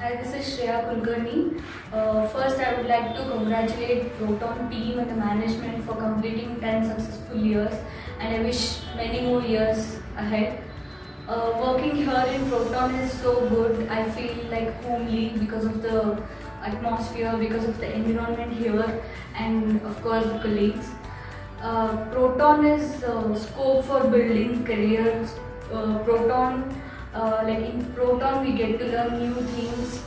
Hi, this is Shreya Kulkarni. First, I would like to congratulate Proton team and the management for completing 10 successful years, and I wish many more years ahead. Working here in Proton is so good. I feel like homely because of the atmosphere, because of the environment here, and of course the colleagues. Proton is scope for building careers. Like in Proton, we get to learn new things.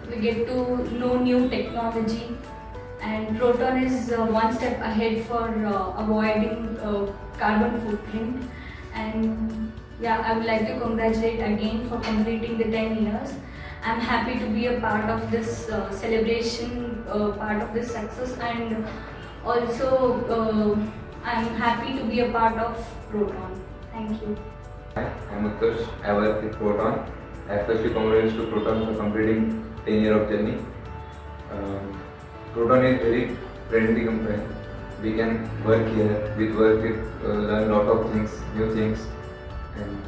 We get to know new technology, and Proton is one step ahead for avoiding carbon footprint. And yeah, I would like to congratulate again for completing the 10 years. I'm happy to be a part of this celebration, part of this success, and also I'm happy to be a part of Proton. Thank you. Hi, I'm Utkarsh. I work with Proton. I firstly congratulate to Proton for completing 10 years of journey. Proton is very friendly company. We can work here. With work, we learn lot of things, new things, and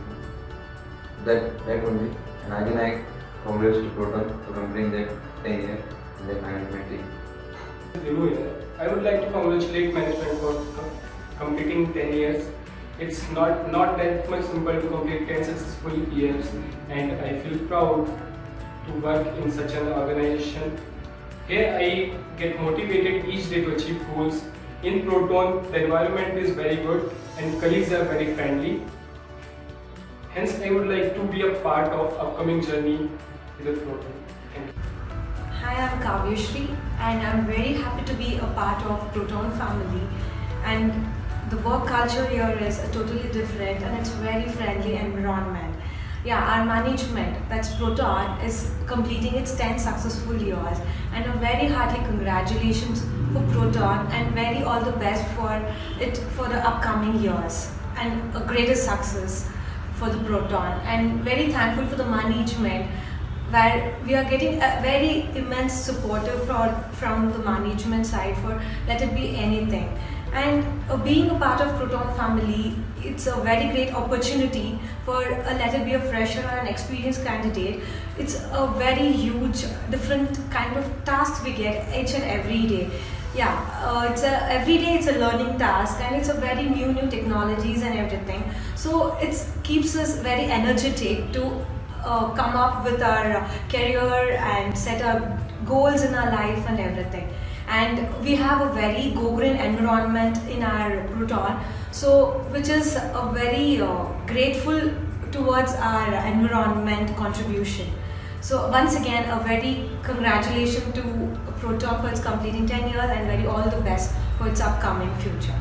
that only. And again, I congratulate to Proton for completing that 10 years in the management team. New year. I would like to congratulate management for completing 10 years. It's not that much simple to complete 10 successful years, and I feel proud to work in such an organization. Here I get motivated each day to achieve goals. In Proton, the environment is very good and colleagues are very friendly. Hence, I would like to be a part of upcoming journey with Proton. Thank you. Hi, I'm Kavyashri and I'm very happy to be a part of Proton family, and the work culture here is totally different and it's very friendly environment. Yeah, our management, that's Proton, is completing its 10 successful years, and a very hearty congratulations for Proton and very all the best for it for the upcoming years, and a greater success for the Proton, and very thankful for the management where we are getting a very immense supportive from the management side for let it be anything. And being a part of Proton family, it's a very great opportunity for let it be a fresher or an experienced candidate. It's a very huge different kind of tasks we get each and every day. Yeah, every day it's a learning task, and it's a very new technologies and everything. So it keeps us very energetic to come up with our career and set our goals in our life and everything. And we have a very go-green environment in our Proton, so which is a very grateful towards our environment contribution. So once again, a very congratulations to Proton for its completing 10 years, and very all the best for its upcoming future.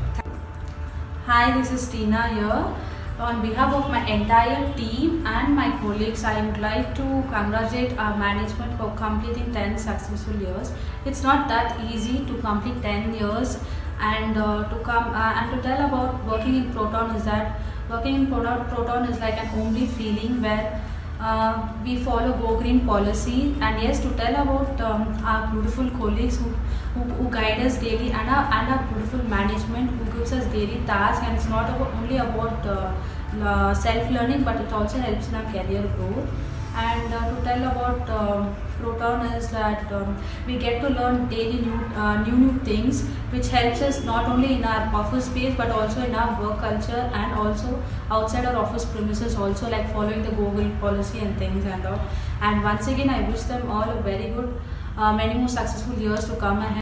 Hi, this is Tina here. On behalf of my entire team and my colleagues, I would like to congratulate our management for completing 10 successful years. It's not that easy to complete 10 years, and to tell about working in Proton is that working in Proton is like an homely feeling where we follow Go Green policy. And yes, to tell about our beautiful colleagues who guide us daily, and our beautiful management who gives us daily tasks, and it's not only about self-learning, but it also helps in our career growth. And to tell about Proton is that we get to learn daily new things, which helps us not only in our office space but also in our work culture, and also outside our office premises also, like following the Go Green policy and things and all. And once again, I wish them all a very good many more successful years to come ahead.